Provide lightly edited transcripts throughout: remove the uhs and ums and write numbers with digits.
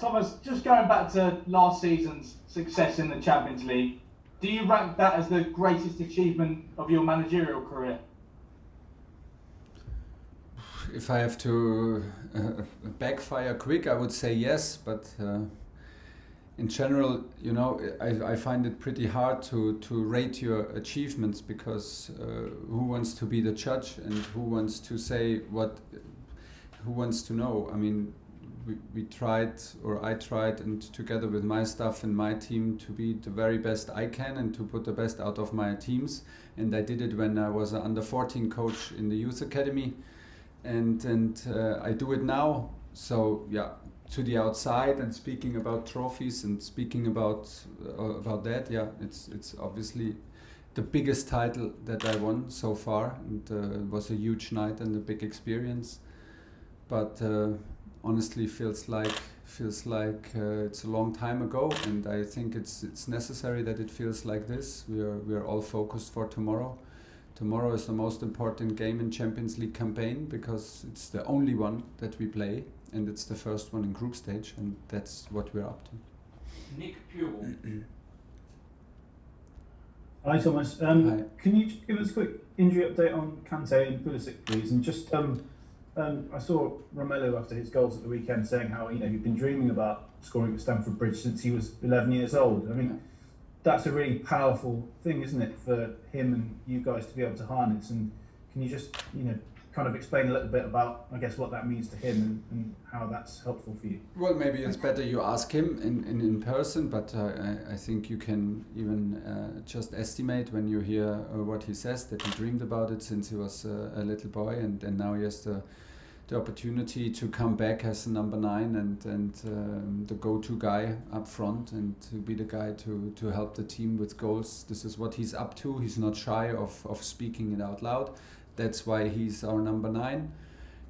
Thomas, just going back to last season's success in the Champions League, do you rank that as the greatest achievement of your managerial career? If I have to backfire quick, I would say yes, but in general, you know, I find it pretty hard to rate your achievements, because who wants to be the judge and who wants to say what, who wants to know? I mean, we tried, or I tried, and together with my staff and my team, to be the very best I can and to put the best out of my teams. And I did it when I was an under 14 coach in the youth academy, and I do it now. So yeah, to the outside and speaking about trophies and speaking about that, yeah, it's obviously the biggest title that I won so far, and it was a huge night and a big experience. But honestly, feels like it's a long time ago, and I think it's necessary that it feels like this. We are all focused for tomorrow. Tomorrow is the most important game in Champions League campaign, because it's the only one that we play, and it's the first one in group stage, and that's what we're up to. Nick Pure. Hi Thomas. Hi. Can you just give us a quick injury update on Kante and Pulisic, please? And just I saw Romelu after his goals at the weekend saying how, you know, he'd been dreaming about scoring at Stamford Bridge since he was 11 years old. I mean, that's a really powerful thing, isn't it, for him and you guys to be able to harness? And can you just, you know, kind of explain a little bit about, I guess, what that means to him and how that's helpful for you? Well, maybe it's better you ask him in person, but I think you can even just estimate when you hear what he says, that he dreamed about it since he was a little boy, and now he has the opportunity to come back as the number 9 and the go-to guy up front, and to be the guy to help the team with goals. This is what he's up to. He's not shy of speaking it out loud. That's why he's our number 9.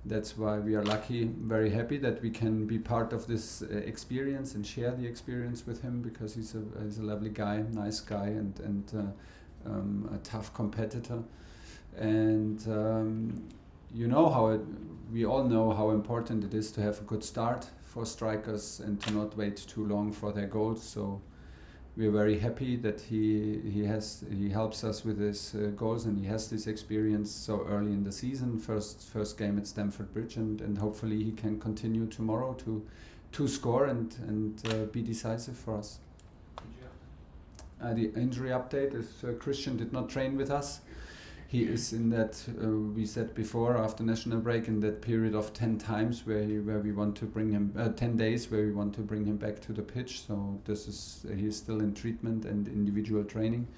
That's why we are lucky, very happy that we can be part of this experience and share the experience with him, because he's a lovely guy, nice guy, and a tough competitor. And you know we all know how important it is to have a good start for strikers and to not wait too long for their goals. So we are very happy that he helps us with his goals, and he has this experience so early in the season. First game at Stamford Bridge, and hopefully he can continue tomorrow to score and be decisive for us. The injury update is Christian did not train with us. He is in that, we said before, after national break, in that period of 10 times where we want to bring him, 10 days where we want to bring him back to the pitch. So he's still in treatment and individual training.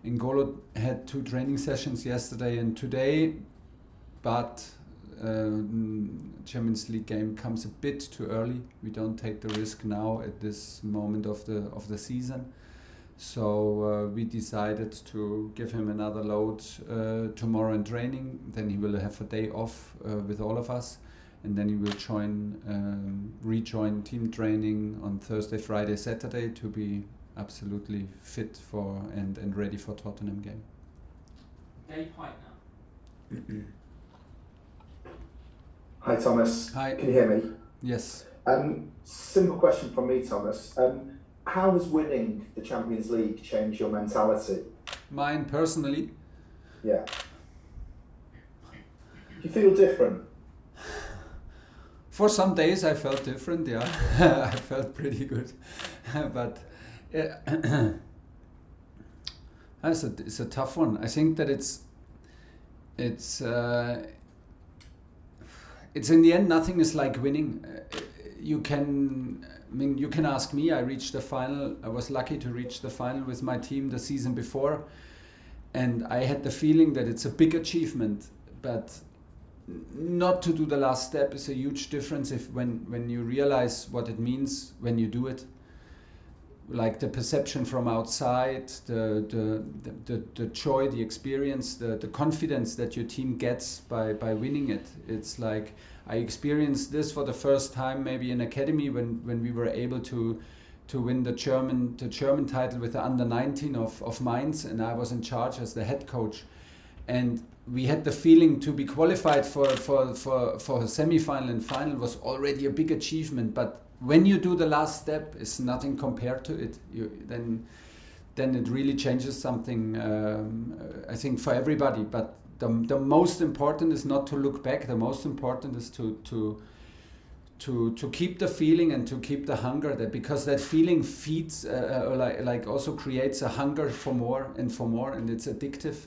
N'Golo had 2 training sessions yesterday and today, but Champions League game comes a bit too early. We don't take the risk now at this moment of the season. So we decided to give him another load tomorrow in training. Then he will have a day off with all of us, and then he will rejoin team training on Thursday, Friday, Saturday to be absolutely fit for and ready for Tottenham game. Dave White now. Hi Thomas. Hi. Can you hear me? Yes. Simple question from me, Thomas. How has winning the Champions League changed your mentality? Mine personally? Yeah. Do you feel different? For some days I felt different, yeah. I felt pretty good. But it's a tough one. I think that it's in the end, nothing is like winning. You can ask me. I reached the final. I was lucky to reach the final with my team the season before, and I had the feeling that it's a big achievement. But not to do the last step is a huge difference when you realize what it means when you do it. Like the perception from outside, the joy, the experience, the confidence that your team gets by winning it. It's like I experienced this for the first time maybe in academy when we were able to win the German title with the under 19 of Mainz, and I was in charge as the head coach. And we had the feeling to be qualified for a semi-final and final was already a big achievement. But when you do the last step, it's nothing compared to it. Then it really changes something, I think, for everybody. But the most important is not to look back. The most important is to keep the feeling and to keep the hunger, because that feeling feeds, like also creates a hunger for more, and it's addictive.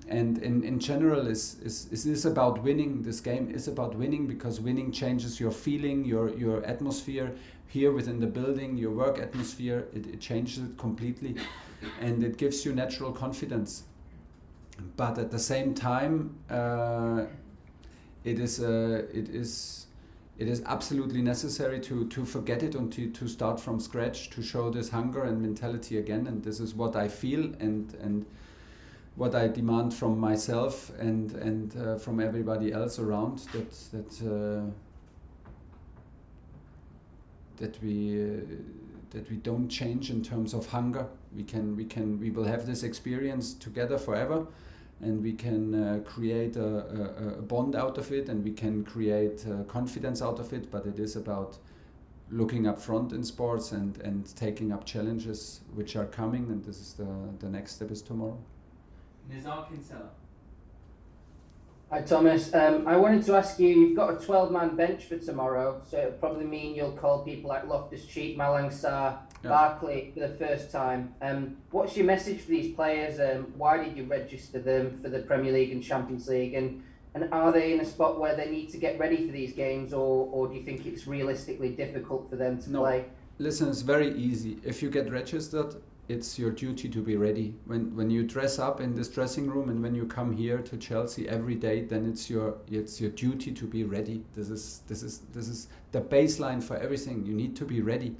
And in general, is about winning. This game is about winning, because winning changes your feeling, your atmosphere here within the building, your work atmosphere. It changes it completely, and it gives you natural confidence. But at the same time, it is absolutely necessary to forget it and to start from scratch, to show this hunger and mentality again. And this is what I feel and what I demand from myself and from everybody else around, that we don't change in terms of hunger. We will have this experience together forever, and we can create a bond out of it, and we can create confidence out of it. But it is about looking up front in sports and taking up challenges which are coming, and this is the next step is tomorrow. Nizar Kinsella. Hi Thomas, I wanted to ask you, you've got a 12-man bench for tomorrow, so it'll probably mean you'll call people like Loftus-Cheek, Malang Sarr, Barkley for the first time. What's your message for these players? Why did you register them for the Premier League and Champions League? And are they in a spot where they need to get ready for these games, or do you think it's realistically difficult for them to play? Listen, it's very easy. If you get registered, it's your duty to be ready. When you dress up in this dressing room and when you come here to Chelsea every day, then it's your duty to be ready. This is the baseline for everything. You need to be ready.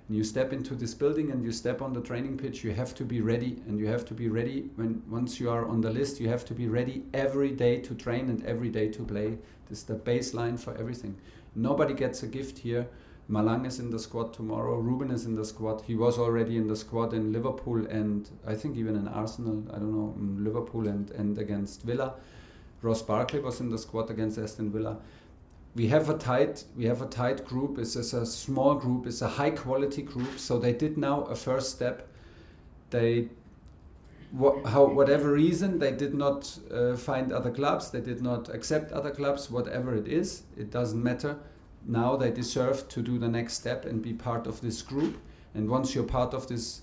When you step into this building and you step on the training pitch, you have to be ready, and you have to be ready once you are on the list. You have to be ready every day to train and every day to play. This is the baseline for everything. Nobody gets a gift here. Malang is in the squad tomorrow. Ruben is in the squad. He was already in the squad in Liverpool, and I think even in Arsenal. I don't know, in Liverpool and against Villa. Ross Barkley was in the squad against Aston Villa. We have a tight group. It's a small group. It's a high quality group. So they did now a first step. Whatever reason, they did not find other clubs. They did not accept other clubs. Whatever it is, it doesn't matter. Now they deserve to do the next step and be part of this group. And once you're part of this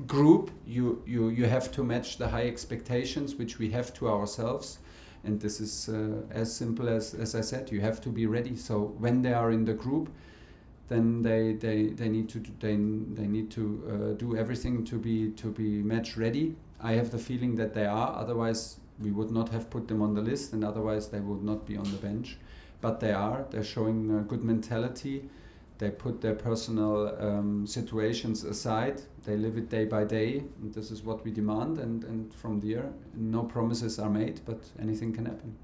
group, you have to match the high expectations which we have to ourselves. And this is as simple as I said. You have to be ready. So when they are in the group, then they need to do everything to be match ready. I have the feeling that they are. Otherwise, we would not have put them on the list, and otherwise they would not be on the bench. But they are. They're showing good mentality. They put their personal situations aside. They live it day by day. And this is what we demand. And from there, no promises are made, but anything can happen.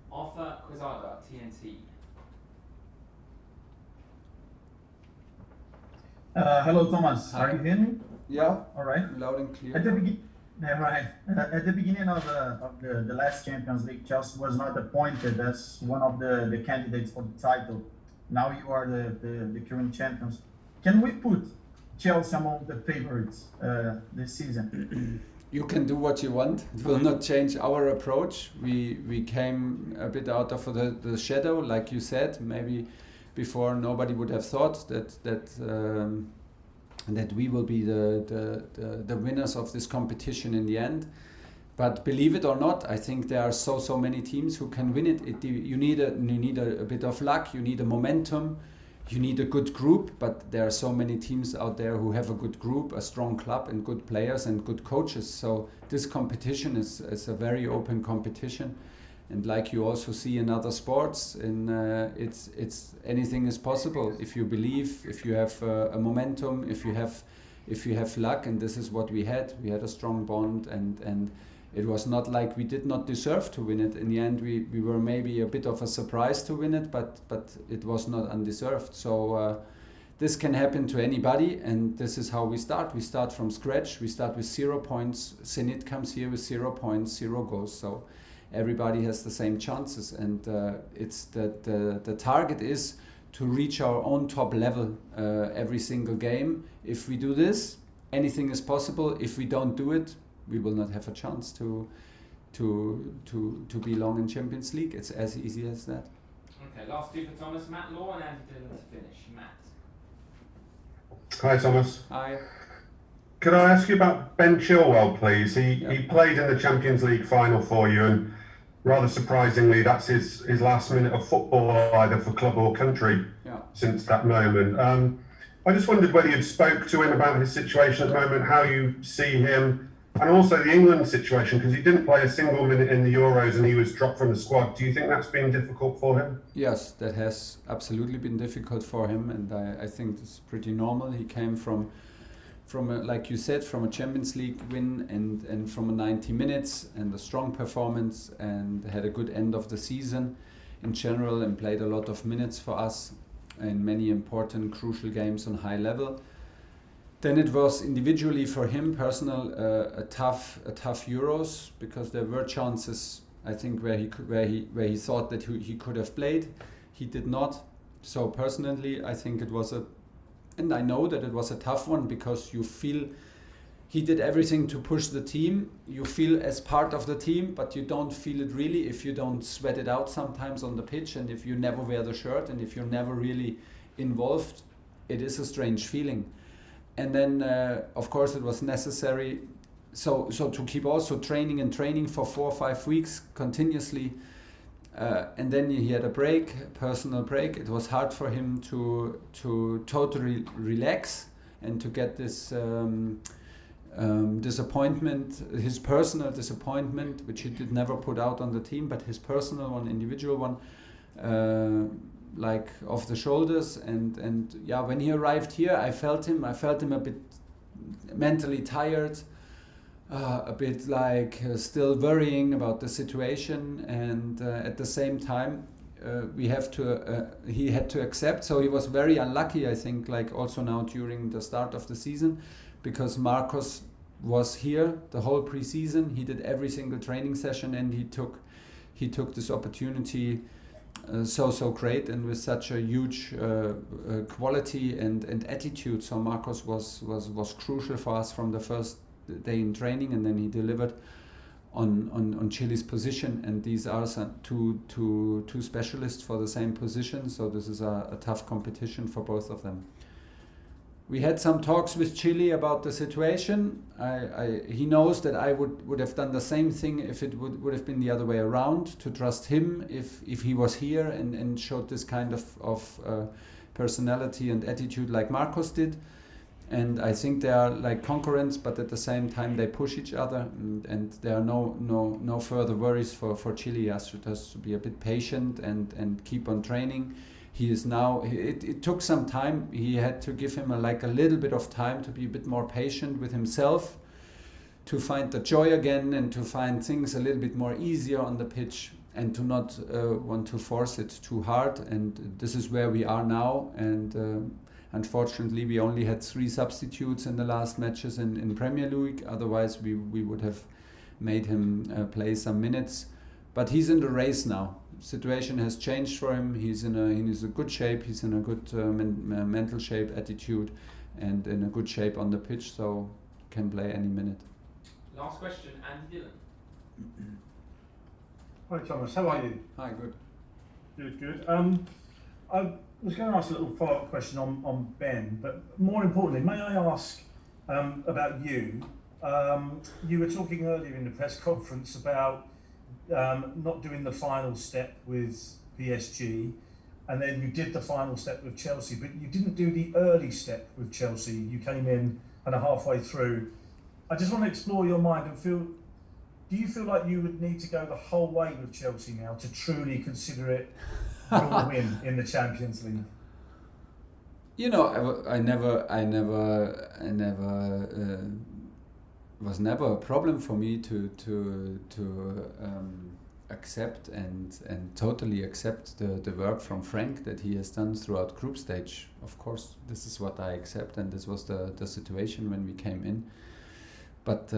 Arthur Quezada, TNT. Hello, Thomas. Hi. Are you hearing me? Yeah. All right. Loud and clear. At the beginning of the last Champions League, Chelsea was not appointed as one of the candidates for the title. Now you are the current champions. Can we put Chelsea among the favorites this season? You can do what you want. It will not change our approach. We came a bit out of the shadow, like you said. Maybe before nobody would have thought that we will be the winners of this competition in the end. But believe it or not, I think there are so many teams who can win it. You need a bit of luck. You need a momentum. You need a good group. But there are so many teams out there who have a good group, a strong club, and good players and good coaches. So this competition is a very open competition. And like you also see in other sports, it's anything is possible if you believe, if you have a momentum, if you have luck, and this is what we had. We had a strong bond, and it was not like we did not deserve to win it. In the end, we were maybe a bit of a surprise to win it, but it was not undeserved. So this can happen to anybody, and this is how we start. We start from scratch. We start with 0 points. Zenit comes here with 0 points, 0 goals. So everybody has the same chances, and it's that the target is to reach our own top level every single game. If we do this, anything is possible. If we don't do it, we will not have a chance to belong in Champions League. It's as easy as that. Okay, last two for Thomas. Matt Law and Andy Dillon to finish. Matt. Hi, Thomas. Hi. Could I ask you about Ben Chilwell, please? He played in the Champions League final for you, and rather surprisingly, that's his last minute of football, either for club or country, since that moment. I just wondered whether you'd spoke to him about his situation at the moment, how you see him, and also the England situation, because he didn't play a single minute in the Euros and he was dropped from the squad. Do you think that's been difficult for him? Yes, that has absolutely been difficult for him, and I think it's pretty normal. He came from like you said, from a Champions League win and from a 90 minutes and a strong performance, and had a good end of the season in general, and played a lot of minutes for us in many important crucial games on high level. Then it was individually for him personal a tough Euros, because there were chances, I think, where he thought that he could have played. He did not. So personally, I think it was and I know that it was a tough one, because you feel he did everything to push the team. You feel as part of the team, but you don't feel it really if you don't sweat it out sometimes on the pitch, and if you never wear the shirt, and if you're never really involved. It is a strange feeling. And then, of course, it was necessary. So to keep also training for 4 or 5 weeks continuously. And then he had a personal break. It was hard for him to totally relax and to get this disappointment, his personal disappointment, which he did never put out on the team, but his personal one, individual one, like off the shoulders. And yeah, when he arrived here, I felt him a bit mentally tired. A bit like still worrying about the situation, and at the same time he had to accept. So he was very unlucky, I think, like also now during the start of the season, because Marcos was here the whole pre-season. He did every single training session, and he took this opportunity so great, and with such a huge quality and attitude. So Marcos was crucial for us from the first day in training, and then he delivered on Chile's position, and these are two specialists for the same position, so this is a tough competition for both of them. We had some talks with Chile about the situation. He knows that I would have done the same thing if it would have been the other way around, to trust him if he was here and showed this kind of personality and attitude like Marcos did. And I think they are like concurrents, but at the same time they push each other, and there are no further worries for Chile. He has to be a bit patient and keep on training. He is now. It took some time. He had to give him a little bit of time to be a bit more patient with himself, to find the joy again, and to find things a little bit more easier on the pitch, and to not want to force it too hard. And this is where we are now. And unfortunately, we only had 3 substitutes in the last matches in Premier League. Otherwise, we would have made him play some minutes. But he's in the race now. Situation has changed for him. He's in a good shape. He's in a good mental shape, attitude, and in a good shape on the pitch. So can play any minute. Last question, Andy Dillon. Hi Thomas, how are you? Hi, good. Good. I was going to ask a little follow-up question on Ben, but more importantly, may I ask about you? You were talking earlier in the press conference about not doing the final step with PSG, and then you did the final step with Chelsea, but you didn't do the early step with Chelsea. You came in and are halfway through. I just want to explore your mind and do you feel like you would need to go the whole way with Chelsea now to truly consider it your win in the Champions League? You know, I never was never a problem for me to accept and totally accept the work from Frank that he has done throughout group stage. Of course, this is what I accept, and this was the situation when we came in. But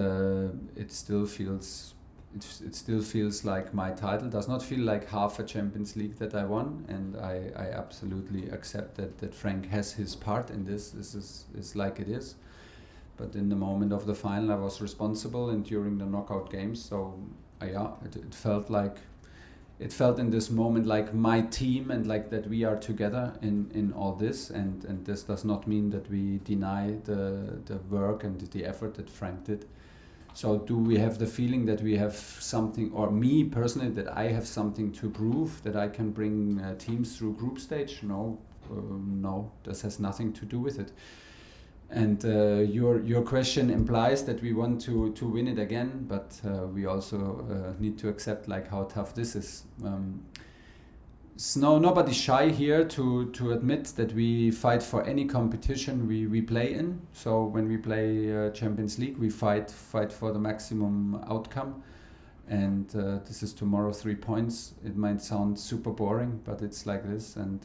it still feels it still feels like my title. Does not feel like half a Champions League that I won, and I absolutely accept that Frank has his part in this. This is like it is. But in the moment of the final, I was responsible, and during the knockout games, so it felt like. It felt in this moment like my team and like that we are together in all this, and this does not mean that we deny the work and the effort that Frank did. So do we have the feeling that we have something, or me personally, that I have something to prove, that I can bring teams through group stage? No, this has nothing to do with it. And your question implies that we want to win it again, but we also need to accept like how tough this is. Nobody's shy here to admit that we fight for any competition we play in. So when we play Champions League, we fight for the maximum outcome. And this is tomorrow 3 points. It might sound super boring, but it's like this. And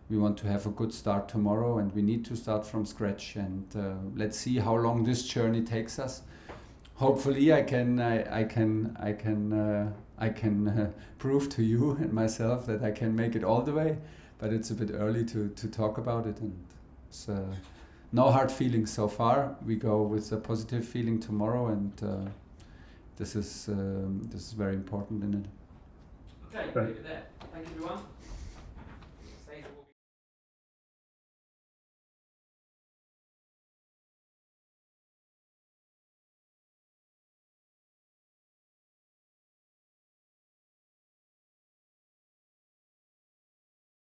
we want to have a good start tomorrow, and we need to start from scratch. And let's see how long this journey takes us. Hopefully, I can prove to you and myself that I can make it all the way. But it's a bit early to talk about it, and it's no hard feelings so far. We go with a positive feeling tomorrow, and this is very important in it. Okay, leave it there. Thank you, everyone.